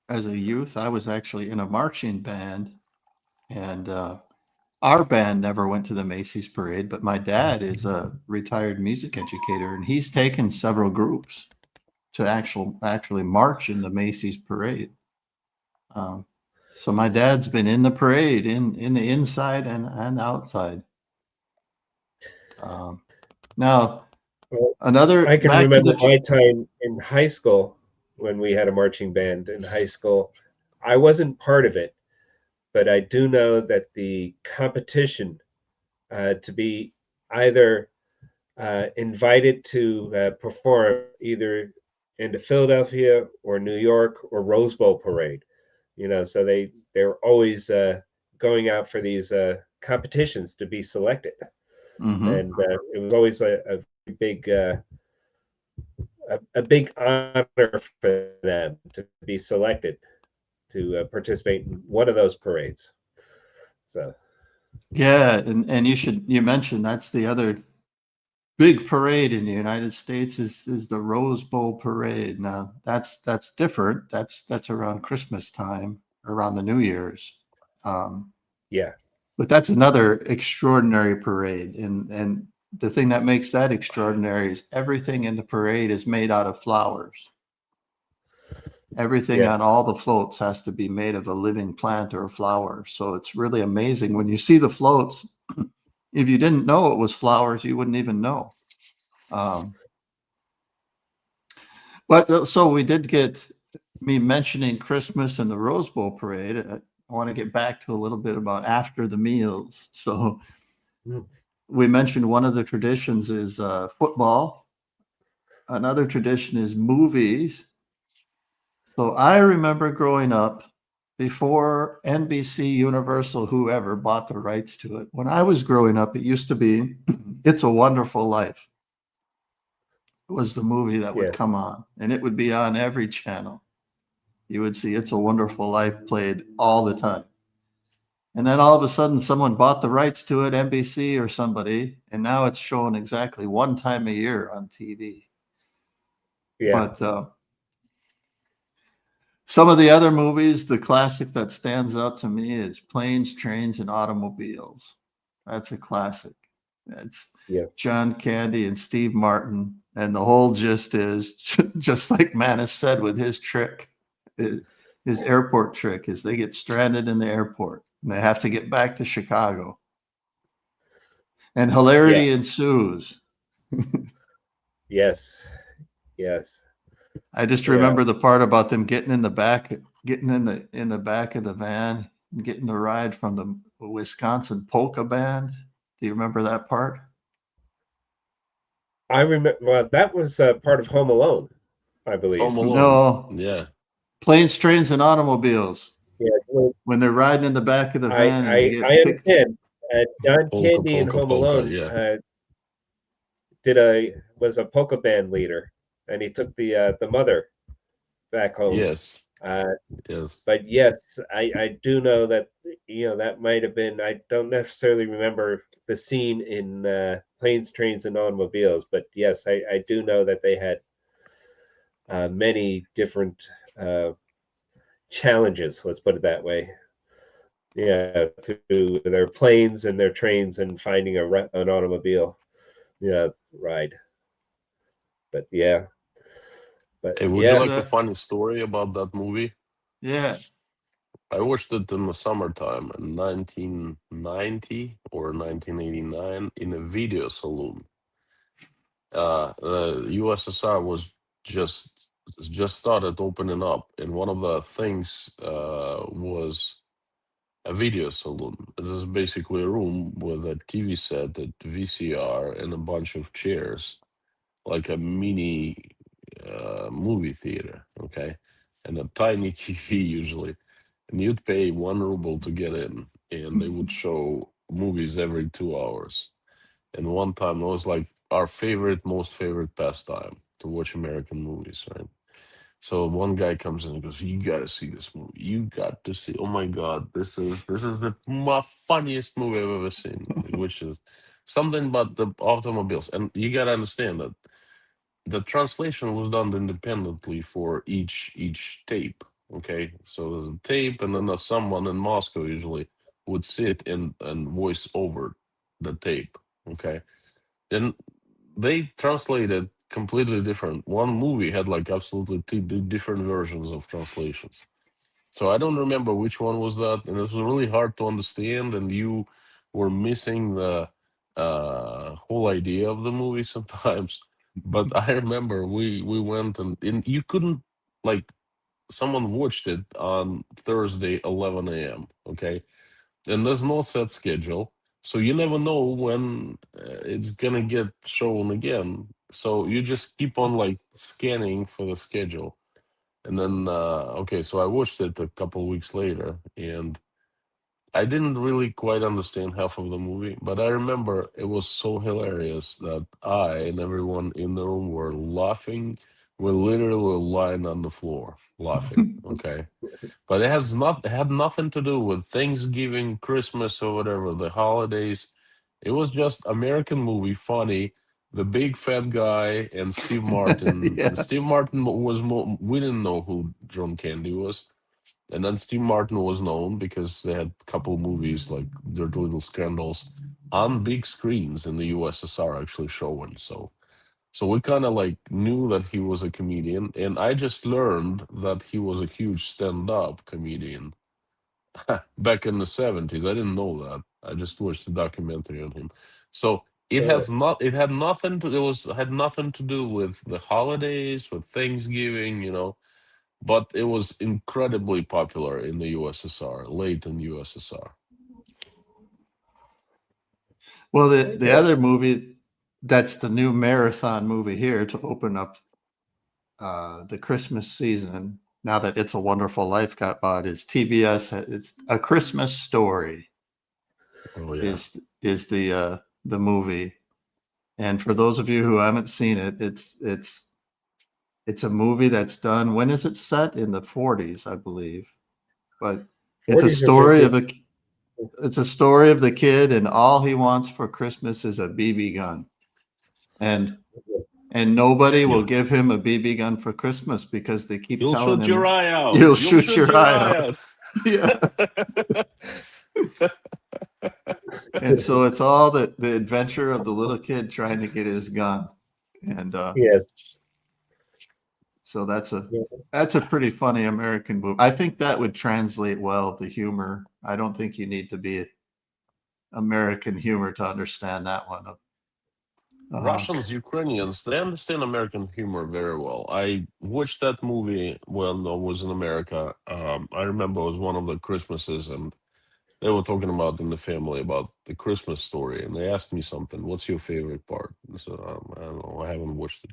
Speaker 1: as a youth, I was actually in a marching band, and our band never went to the Macy's parade, but my dad is a retired music educator, and he's taken several groups to actually march in the Macy's parade. So my dad's been in the parade, in the inside and outside. Now,
Speaker 3: Well,
Speaker 1: another
Speaker 3: I can
Speaker 1: back to
Speaker 3: remember
Speaker 1: the
Speaker 3: my time in high school when we had a marching band in high school. I wasn't part of it, but I do know that the competition to be either invited to perform either into Philadelphia or New York or Rose Bowl parade. So they're always going out for these competitions to be selected,
Speaker 1: Mhm.
Speaker 3: and it was always a big a big honor for them to be selected to participate in one of those parades. So
Speaker 1: Yeah, and you mentioned that's the other big parade in the United States is the Rose Bowl parade. Now that's different. That's around Christmas time, around the New Year's. Um,
Speaker 3: yeah,
Speaker 1: but that's another extraordinary parade, and the thing that makes that extraordinary is everything in the parade is made out of flowers. Everything
Speaker 3: yeah,
Speaker 1: on all the floats has to be made of a living plant or a flower. So it's really amazing when you see the floats. If you didn't know it was flowers, you wouldn't even know. Um, but so we did get me mentioning Christmas and the Rose Bowl parade. I want to get back to a little bit about after the meals. So
Speaker 3: Mm.
Speaker 1: we mentioned one of the traditions is football. Another tradition is movies. So I remember growing up before NBC, Universal, whoever bought the rights to it. When I was growing up, it used to be It's a Wonderful Life was the movie that would
Speaker 3: yeah,
Speaker 1: come on, and it would be on every channel. You would see It's a Wonderful Life played all the time. And then all of a sudden, someone bought the rights to it, NBC or somebody, and now it's shown exactly one time a year on TV.
Speaker 3: yeah,
Speaker 1: But some of the other movies, the classic that stands out to me is Planes, Trains, and Automobiles. That's a classic. It's
Speaker 3: yeah,
Speaker 1: John Candy and Steve Martin. And the whole gist is just like Manus said with his trick, his airport trick is they get stranded in the airport and they have to get back to Chicago. And
Speaker 3: yeah.
Speaker 1: hilarity ensues.
Speaker 3: Yes, yes,
Speaker 1: I just
Speaker 3: yeah.
Speaker 1: remember the part about them getting in the back, getting in the back of the van, and getting the ride from the Wisconsin polka band. Do you remember that part?
Speaker 3: I remember. Well, that was part of Home Alone, I
Speaker 2: Home
Speaker 3: believe.
Speaker 2: Alone.
Speaker 1: No,
Speaker 2: Yeah.
Speaker 1: Planes, Trains, and Automobiles.
Speaker 3: Yeah, well,
Speaker 1: When they're riding in the back of the
Speaker 3: I
Speaker 1: van and they
Speaker 3: I,
Speaker 1: get
Speaker 3: I
Speaker 1: picked.
Speaker 3: understand. John
Speaker 2: Polka,
Speaker 3: Candy in
Speaker 2: polka,
Speaker 3: Home
Speaker 2: polka.
Speaker 3: Alone
Speaker 2: Yeah.
Speaker 3: Was a polka band leader, and he took the mother back home.
Speaker 2: Yes.
Speaker 3: Uh,
Speaker 2: Yes.
Speaker 3: but yes, I do know that that might have been. I don't necessarily remember the scene in Planes, Trains, and Automobiles, but yes, I do know that they had many different challenges. Let's put it that way. Yeah, through their planes and their trains and finding an automobile. Yeah, ride. But yeah, but
Speaker 2: Hey, would you
Speaker 3: yeah,
Speaker 2: like a
Speaker 1: The-
Speaker 2: funny story about that movie?
Speaker 1: yeah.
Speaker 2: I watched it in the summertime in 1990 or 1989 in a video saloon. The USSR was just started opening up, and one of the things was a video saloon. This is basically a room with a TV set, a VCR, and a bunch of chairs, like a mini movie theater. Okay, and a tiny TV usually, and you'd pay 1 ruble to get in, and they would show movies every 2 hours. And one time it was like our most favorite pastime to watch American movies, right? So one guy comes in and goes, "You got to see this movie. You got to see. Oh my God, this is the funniest movie I've ever seen." Which is something about the automobiles, and you got to understand that the translation was done independently for each tape. Okay, so there's a tape, and then there's someone in Moscow usually would sit and voice over the tape. Okay, and they translated completely different. One movie had like absolutely two different versions of translations. So I don't remember which one was that, and it was really hard to understand. And you were missing the whole idea of the movie sometimes. But I remember we went and you couldn't, like, someone watched it on Thursday 11 a.m. Okay, and there's no set schedule, so you never know when it's gonna get shown again. So you just keep on like scanning for the schedule, and then okay, so I watched it a couple weeks later, and I didn't really quite understand half of the movie, but I remember it was so hilarious that I and everyone in the room were laughing. We literally were lying on the floor laughing. Okay, but it had nothing to do with Thanksgiving, Christmas, or whatever, the holidays. It was just American movie, funny. The big fat guy and Steve Martin. And
Speaker 1: Yeah.
Speaker 2: Steve Martin was more, we didn't know who John Candy was. And then Steve Martin was known because they had a couple movies like Dirty Little Scandals on big screens in the USSR actually showing. So we kind of like knew that he was a comedian, and I just learned that he was a huge stand-up comedian back in the 70s. I didn't know that. I just watched the documentary on him. So
Speaker 3: uh,
Speaker 2: it had nothing to, had nothing to do with the holidays, with Thanksgiving, but it was incredibly popular in the USSR, late in USSR.
Speaker 1: Well,
Speaker 3: very
Speaker 1: the
Speaker 3: good.
Speaker 1: other movie that's the new marathon movie here to open up the Christmas season. Now that It's a Wonderful Life got bought, is TBS. It's A Christmas Story.
Speaker 2: Oh yeah.
Speaker 1: Is the movie. And for those of you who haven't seen it, it's a movie that's done. When is it set? In the 40s, I believe. But it's a
Speaker 3: 40s or
Speaker 1: story
Speaker 3: 50s.
Speaker 1: of it's a story of the kid, and all he wants for Christmas is a BB gun. And nobody will
Speaker 2: You
Speaker 1: give him a BB gun for Christmas because they keep
Speaker 2: you'll
Speaker 1: telling
Speaker 2: shoot your
Speaker 1: him
Speaker 2: eye out.
Speaker 1: you'll
Speaker 2: You'll
Speaker 1: shoot
Speaker 2: shoot
Speaker 1: your
Speaker 2: your
Speaker 1: eye
Speaker 2: eye
Speaker 1: out.
Speaker 2: out.
Speaker 1: Yeah. And so it's all the adventure of the little kid trying to get his gun. And
Speaker 3: Yes.
Speaker 1: so
Speaker 3: Yeah.
Speaker 1: that's a pretty funny American movie. I think that would translate well, the humor. I don't think you need to be American humor to understand that one.
Speaker 2: Russians, Ukrainians, they understand American humor very well. I watched that movie when I was in America. I remember it was one of the Christmases, and they were talking about in the family about the Christmas story, and they asked me something. What's your favorite part? I said, I don't know. I haven't watched it.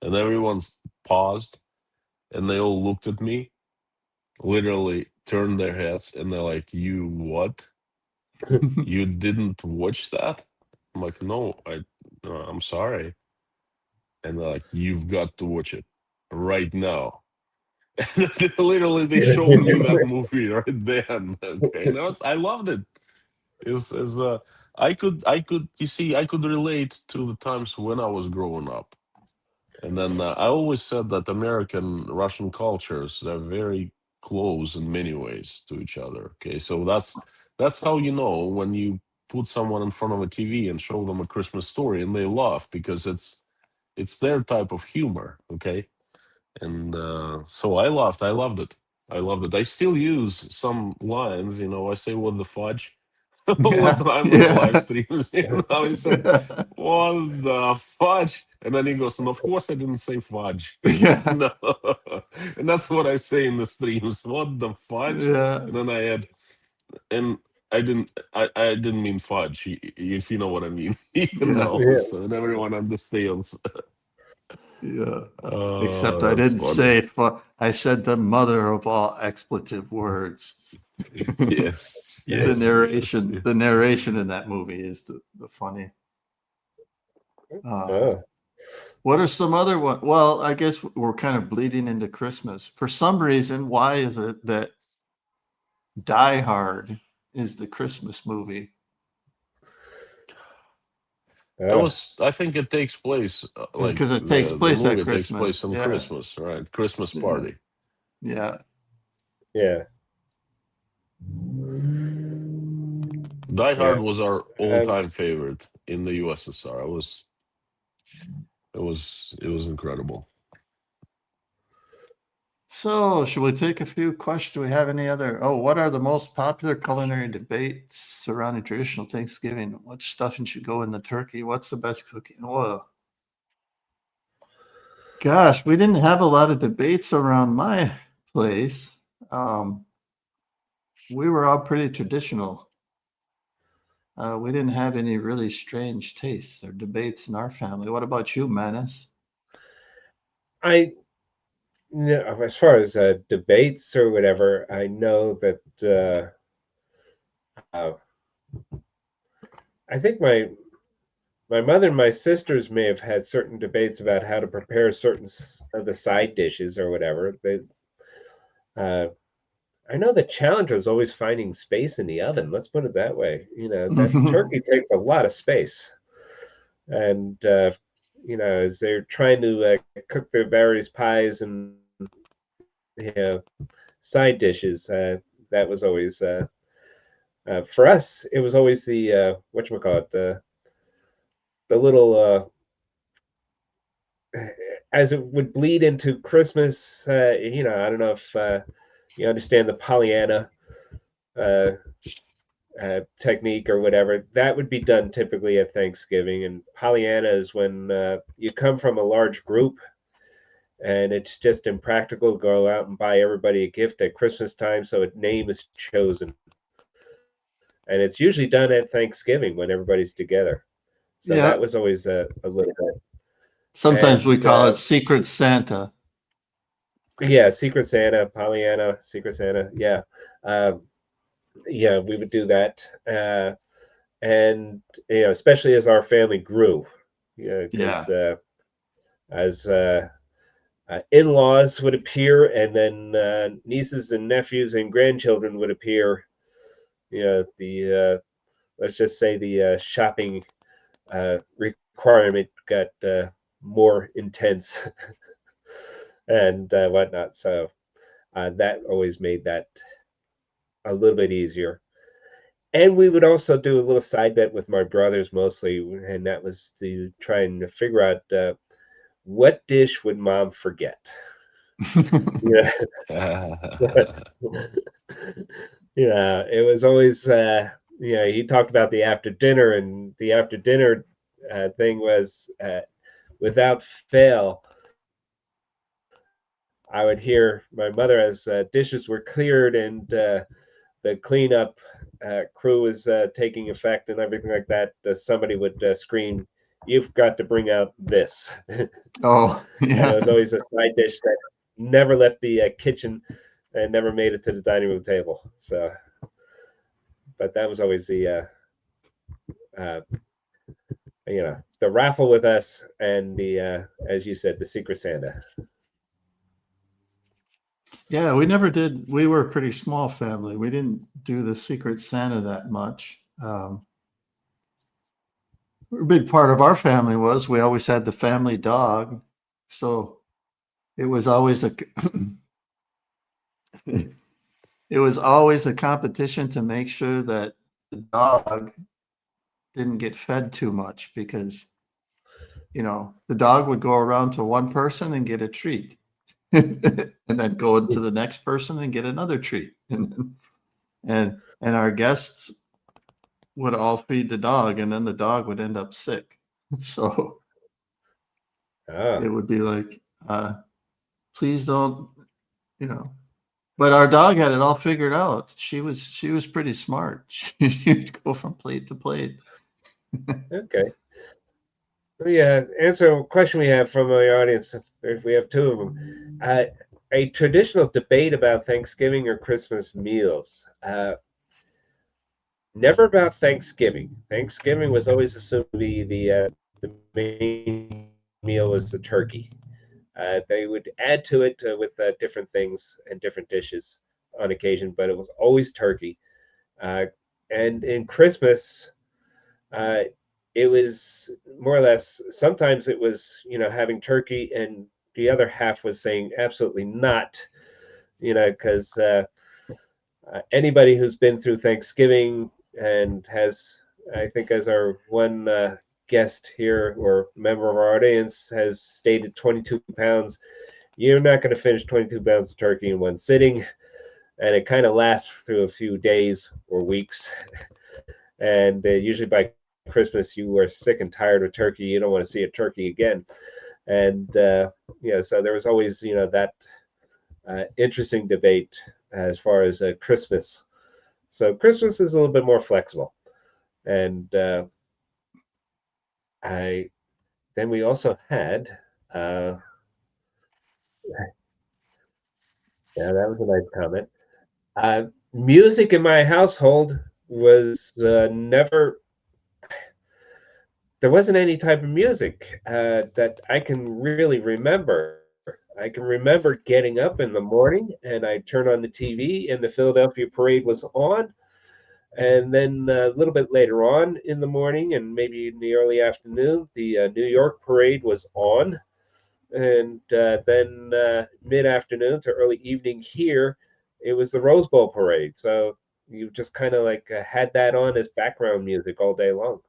Speaker 2: And everyone's paused, and they all looked at me, literally turned their heads, and they're like, "You what? You didn't watch that?" I'm like, "No, I'm sorry." And they're like, "You've got to watch it right now." Literally, they showed me that movie right then. Okay, and I loved it. Is I could you see I could relate to the times when I was growing up, and then I always said that American Russian cultures are very close in many ways to each other. Okay, so that's how you know when you put someone in front of a TV and show them a Christmas story and they laugh because it's their type of humor, okay? And so I loved it. I loved it. I still use some lines, you know. I say "what the fudge" all the
Speaker 1: Yeah.
Speaker 2: time on the live
Speaker 1: Yeah.
Speaker 2: streams. You know, he said "what the fudge," and then he goes, "and of course I didn't say fudge."
Speaker 1: Yeah.
Speaker 2: No, and that's what I say in the streams. What the fudge?
Speaker 1: Yeah.
Speaker 2: And then I add, and I didn't mean fudge, if you know what I mean. You
Speaker 1: Yeah.
Speaker 2: know,
Speaker 3: Yeah.
Speaker 2: so everyone understands.
Speaker 1: Yeah.
Speaker 2: Oh,
Speaker 1: Except I
Speaker 2: that's
Speaker 1: didn't
Speaker 2: funny.
Speaker 1: say I said the mother of all expletive words.
Speaker 2: Yes,
Speaker 1: The
Speaker 2: yes, yes,
Speaker 1: narration in that movie is the funny.
Speaker 3: Oh.
Speaker 1: What are some other one? Well, I guess we're kind of bleeding into Christmas. For some reason, why is it that Die Hard is the Christmas movie?
Speaker 2: I think it takes place like
Speaker 1: Because it takes
Speaker 2: the
Speaker 1: place at
Speaker 2: movie takes place
Speaker 1: Christmas.
Speaker 2: on
Speaker 1: Yeah.
Speaker 2: Christmas, right? Christmas
Speaker 1: Yeah.
Speaker 2: party.
Speaker 1: Yeah.
Speaker 3: Yeah.
Speaker 2: Die Hard
Speaker 3: Yeah.
Speaker 2: was our
Speaker 3: Um,
Speaker 2: all-time favorite in the USSR. It was incredible.
Speaker 1: So, should we take a few questions? Do we have any other? Oh, what are the most popular culinary debates surrounding traditional Thanksgiving? What stuffing should go in the turkey? What's the best cooking? Whoa. Gosh, we didn't have a lot of debates around my place. We were all pretty traditional. We didn't have any really strange tastes or debates in our family. What about you, Manus?
Speaker 3: I as far as debates or whatever, I know that uh, I think my mother and my sisters may have had certain debates about how to prepare certain of the side dishes or whatever. Uh, I know the challenge was always finding space in the oven. Let's put it that way. You know, that turkey takes a lot of space, and as they're trying to cook their various pies and you know side dishes, that was always for us. It was always the whatchamacallit, the little as it would bleed into Christmas. I don't know if you understand the Pollyanna uh, technique or whatever. That would be done typically at Thanksgiving. And Pollyanna is when you come from a large group and it's just impractical to go out and buy everybody a gift at Christmas time. So a name is chosen. And it's usually done at Thanksgiving when everybody's together. So
Speaker 1: Yeah.
Speaker 3: that was always a little bit.
Speaker 1: Sometimes we
Speaker 3: And
Speaker 1: call it Secret Santa.
Speaker 3: yeah, Secret Santa, Pollyanna, Secret Santa. Yeah. Yeah, we would do that. And especially as our family grew, because as in-laws would appear, and then nieces and nephews and grandchildren would appear. The let's just say the shopping requirement got more intense and whatnot. So that always made that a little bit easier. And we would also do a little side bet with my brothers mostly, and that was to try and figure out what dish would mom forget. Yeah, yeah. It was always he talked about the after dinner, and the after dinner thing was without fail. I would hear my mother as dishes were cleared and the cleanup crew was taking effect and everything like that. Somebody would scream, "You've got to bring out this!"
Speaker 1: Oh,
Speaker 3: And it
Speaker 1: yeah.
Speaker 3: was always a side dish that never left the kitchen and never made it to the dining room table. So, but that was always uh, the raffle with us and the as you said, the Secret Santa.
Speaker 1: Yeah, we never did. We were a pretty small family. We didn't do the Secret Santa that much. A big part of our family was we always had the family dog. So it was always it was always a competition to make sure that the dog didn't get fed too much because the dog would go around to one person and get a treat, and then go into the next person and get another treat, and our guests would all feed the dog, and then the dog would end up sick. So it would be like, please don't, But our dog had it all figured out. She was pretty smart. She'd go from plate to plate.
Speaker 3: Okay. Yeah, answer a question we have from our audience. We have two of them. A traditional debate about Thanksgiving or Christmas meals. Never about Thanksgiving. Thanksgiving was always assumed to be the main meal was the turkey. They would add to it with different things and different dishes on occasion, but it was always turkey. And in Christmas, it was more or less, sometimes it was, having turkey, and the other half was saying absolutely not, because anybody who's been through Thanksgiving and has, I think, as our one guest here or member of our audience has stated, 22 pounds, you're not going to finish 22 pounds of turkey in one sitting. And it kind of lasts through a few days or weeks. And usually by Christmas, you are sick and tired of turkey. You don't want to see a turkey again. And, so there was always, that interesting debate as far as Christmas. So Christmas is a little bit more flexible. And then we also had, yeah, that was a nice comment. Music in my household was never, there wasn't any type of music that I can really remember. I can remember getting up in the morning and I turned on the TV and the Philadelphia Parade was on. And then a little bit later on in the morning and maybe in the early afternoon, the New York Parade was on. And then mid-afternoon to early evening here, it was the Rose Bowl Parade. So you just kind of like had that on as background music all day long,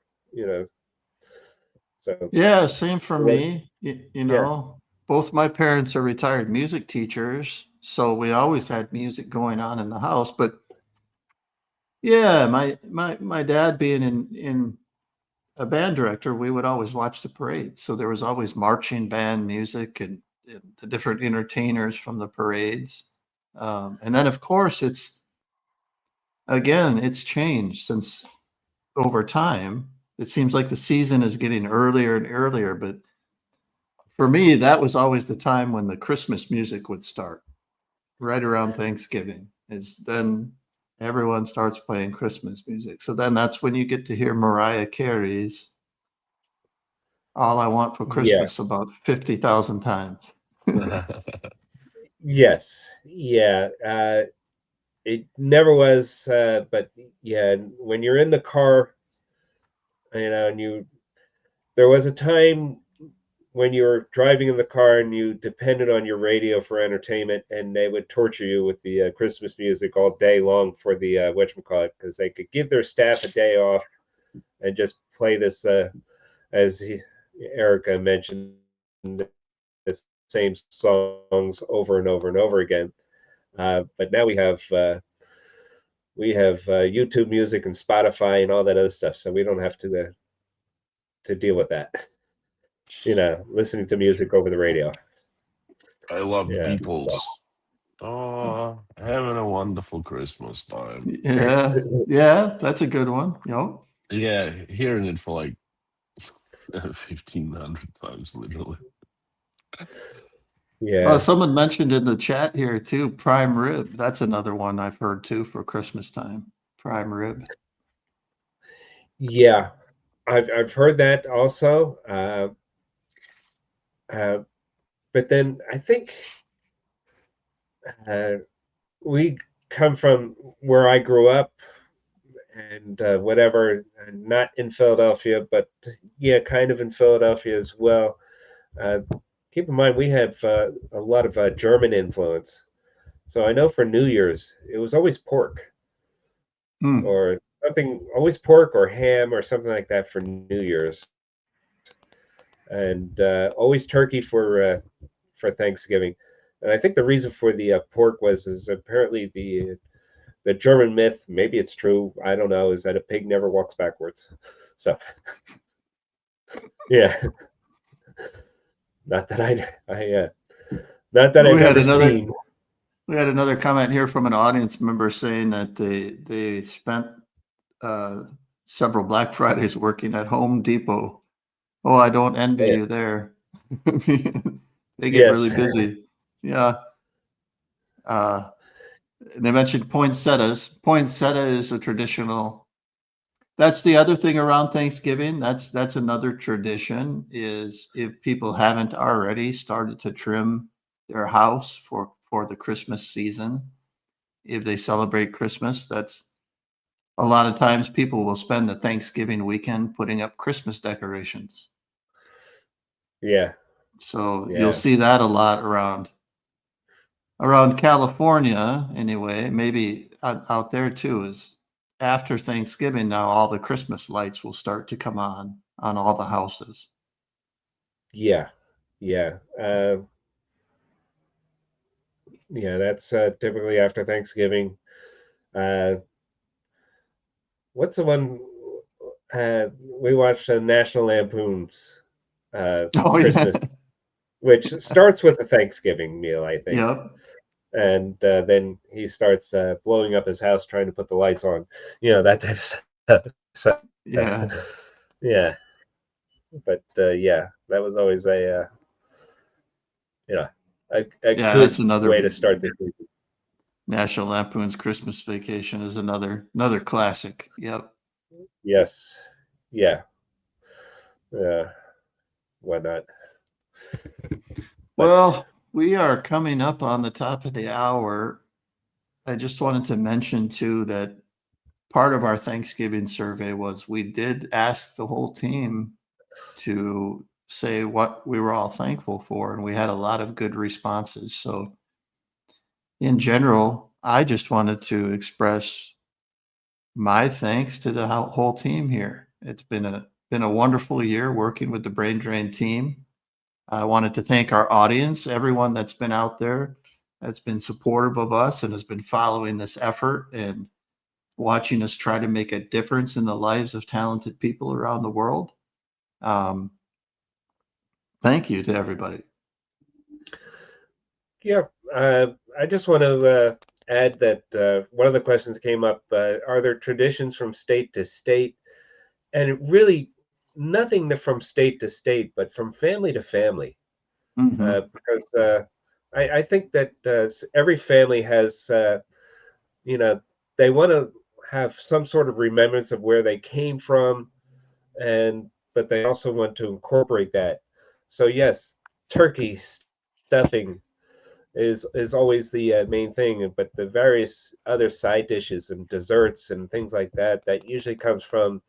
Speaker 3: So
Speaker 1: Yeah, same for me.
Speaker 3: Yeah.
Speaker 1: Both my parents are retired music teachers, so we always had music going on in the house. But yeah, my dad being in a band director, we would always watch the parade. So there was always marching band music and the different entertainers from the parades. And then of course it's changed since over time. It seems like the season is getting earlier and earlier, but for me, that was always the time when the Christmas music would start, right around Thanksgiving. Is then everyone starts playing Christmas music. So then that's when you get to hear Mariah Carey's "All I Want for
Speaker 3: Yeah.
Speaker 1: Christmas" about 50,000 times.
Speaker 3: Yes. Yeah. It never was, but yeah, when you're in the car, and there was a time when you were driving in the car and you depended on your radio for entertainment, and they would torture you with the Christmas music all day long for the whatchamacallit, because they could give their staff a day off and just play this, Erica mentioned, the same songs over and over and over again. But now we have YouTube Music and Spotify and all that other stuff, so we don't have to deal with that. Listening to music over the radio.
Speaker 2: I love the
Speaker 3: Yeah.
Speaker 2: Beatles. Oh, having a wonderful Christmas time.
Speaker 1: Yeah, that's a good one.
Speaker 2: Yeah, hearing it for like 1,500 times, literally.
Speaker 3: Yeah.
Speaker 1: Someone mentioned in the chat here too, prime rib. That's another one I've heard too for Christmas time. Prime rib.
Speaker 3: Yeah. I've heard that also. But then I think we come from where I grew up and whatever, not in Philadelphia, but yeah, kind of in Philadelphia as well. Keep in mind, we have a lot of German influence. So I know for New Year's, it was always pork or something, always pork or ham or something like that for New Year's. and always turkey for Thanksgiving. And I think the reason for the pork is apparently the German myth, maybe it's true, I don't know, is that a pig never walks backwards. So, yeah, not that not that
Speaker 1: We
Speaker 3: I've
Speaker 1: had
Speaker 3: ever
Speaker 1: another
Speaker 3: seen.
Speaker 1: we had another comment here from an audience member saying that they spent several Black Fridays working at Home Depot. Oh, I don't envy
Speaker 3: Yeah.
Speaker 1: you there. They get
Speaker 3: Yes.
Speaker 1: really busy. Yeah. They mentioned poinsettias. Poinsettia is a traditional. That's the other thing around Thanksgiving. That's another tradition is if people haven't already started to trim their house for the Christmas season. If they celebrate Christmas, that's a lot of times people will spend the Thanksgiving weekend putting up Christmas decorations.
Speaker 3: Yeah.
Speaker 1: So you'll
Speaker 3: Yeah.
Speaker 1: see that a lot around California anyway, maybe out there too, is after Thanksgiving now all the Christmas lights will start to come on all the houses.
Speaker 3: Yeah. Yeah. Yeah, that's typically after Thanksgiving. Uh, what's the one we watched National Lampoon's
Speaker 1: Oh yeah.
Speaker 3: Christmas, which starts with a Thanksgiving meal, I think.
Speaker 1: Yep.
Speaker 3: And then he starts blowing up his house trying to put the lights on, that type of stuff. So,
Speaker 1: Yeah.
Speaker 3: yeah, but yeah, that was always a a
Speaker 1: Yeah,
Speaker 3: good
Speaker 1: that's another
Speaker 3: way to start the season.
Speaker 1: National Lampoon's Christmas Vacation is another classic. Yep.
Speaker 3: Yes, yeah, why not?
Speaker 1: Well, we are coming up on the top of the hour. I just wanted to mention too that part of our Thanksgiving survey was we did ask the whole team to say what we were all thankful for, and we had a lot of good responses. So, in general, I just wanted to express my thanks to the whole team here. It's been a wonderful year working with the Brain Drain team. I wanted to thank our audience, everyone that's been out there, that's been supportive of us and has been following this effort and watching us try to make a difference in the lives of talented people around the world. Thank you to everybody.
Speaker 3: Yeah, I just want to add that one of the questions came up: are there traditions from state to state? And it really nothing from state to state, but from family to family, because I think that every family has, they want to have some sort of remembrance of where they came from, but they also want to incorporate that. So yes, turkey stuffing is always the main thing, but the various other side dishes and desserts and things like that usually comes from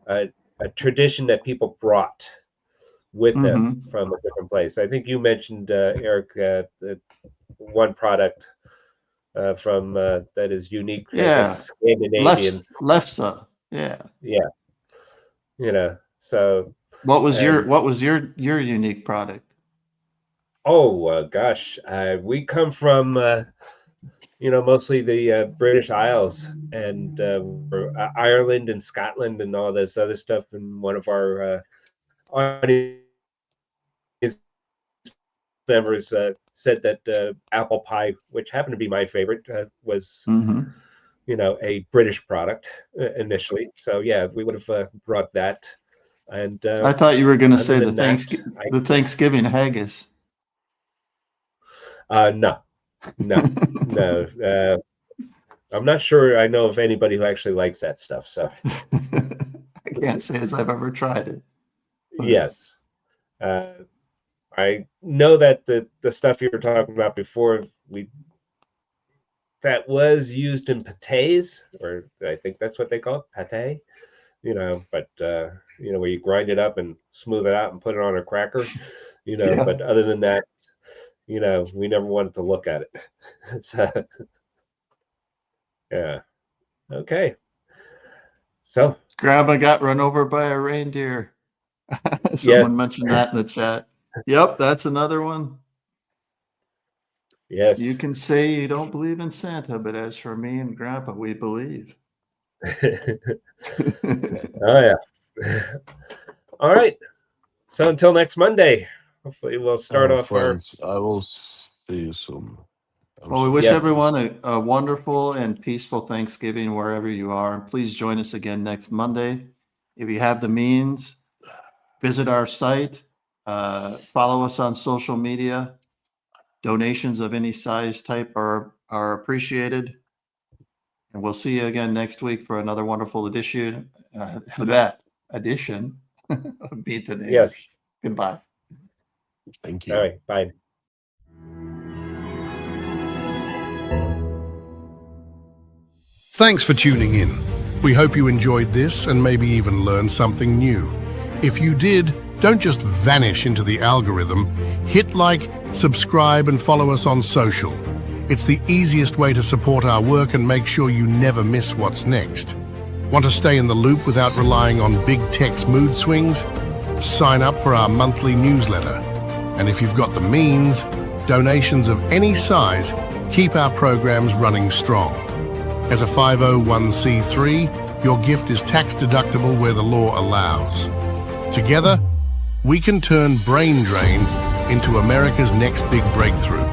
Speaker 3: a tradition that people brought with them from a different place. I think you mentioned, Eric, the one product from that is unique, I
Speaker 1: Yeah.
Speaker 3: guess, Scandinavian.
Speaker 1: Lefse. Yeah.
Speaker 3: Yeah, so
Speaker 1: What was
Speaker 3: and
Speaker 1: your unique product?
Speaker 3: oh gosh, we come from mostly the British Isles and Ireland and Scotland and all this other stuff. And one of our audience members said that apple pie, which happened to be my favorite, was a British product initially. So yeah, we would have brought that. And
Speaker 1: I thought you were going to
Speaker 3: other
Speaker 1: say the
Speaker 3: than that,
Speaker 1: Thanksgiving haggis.
Speaker 3: no, no. I'm not sure I know of anybody who actually likes that stuff. So
Speaker 1: I can't say as I've ever tried it.
Speaker 3: yes, I know that the stuff you were talking about before that was used in pâtés, or I think that's what they call it, pâté. But where you grind it up and smooth it out and put it on a cracker.
Speaker 1: Yeah.
Speaker 3: But other than that, we never wanted to look at it. So yeah, okay. So
Speaker 1: Grandma got run over by a reindeer. Someone mentioned that in the chat. Yep, that's another one.
Speaker 3: Yes.
Speaker 1: You can say you don't believe in Santa, but as for me and Grandpa, we believe.
Speaker 3: Oh, yeah. All right. So until next Monday, hopefully we'll start off
Speaker 2: friends, I will see you soon.
Speaker 1: Well, we wish
Speaker 3: Yes.
Speaker 1: everyone a wonderful and peaceful Thanksgiving wherever you are. And please join us again next Monday. If you have the means, visit our site, follow us on social media. Donations of any size type are appreciated. And we'll see you again next week for another wonderful edition of Beat the Neighbors.
Speaker 3: Yes.
Speaker 1: Goodbye.
Speaker 2: Thank you.
Speaker 3: All right. Bye.
Speaker 5: Thanks for tuning in. We hope you enjoyed this and maybe even learned something new. If you did, don't just vanish into the algorithm. Hit like, subscribe, and follow us on social. It's the easiest way to support our work and make sure you never miss what's next. Want to stay in the loop without relying on big tech's mood swings? Sign up for our monthly newsletter. And if you've got the means, donations of any size keep our programs running strong. As a 501c3, your gift is tax deductible where the law allows. Together, we can turn brain drain into America's next big breakthrough.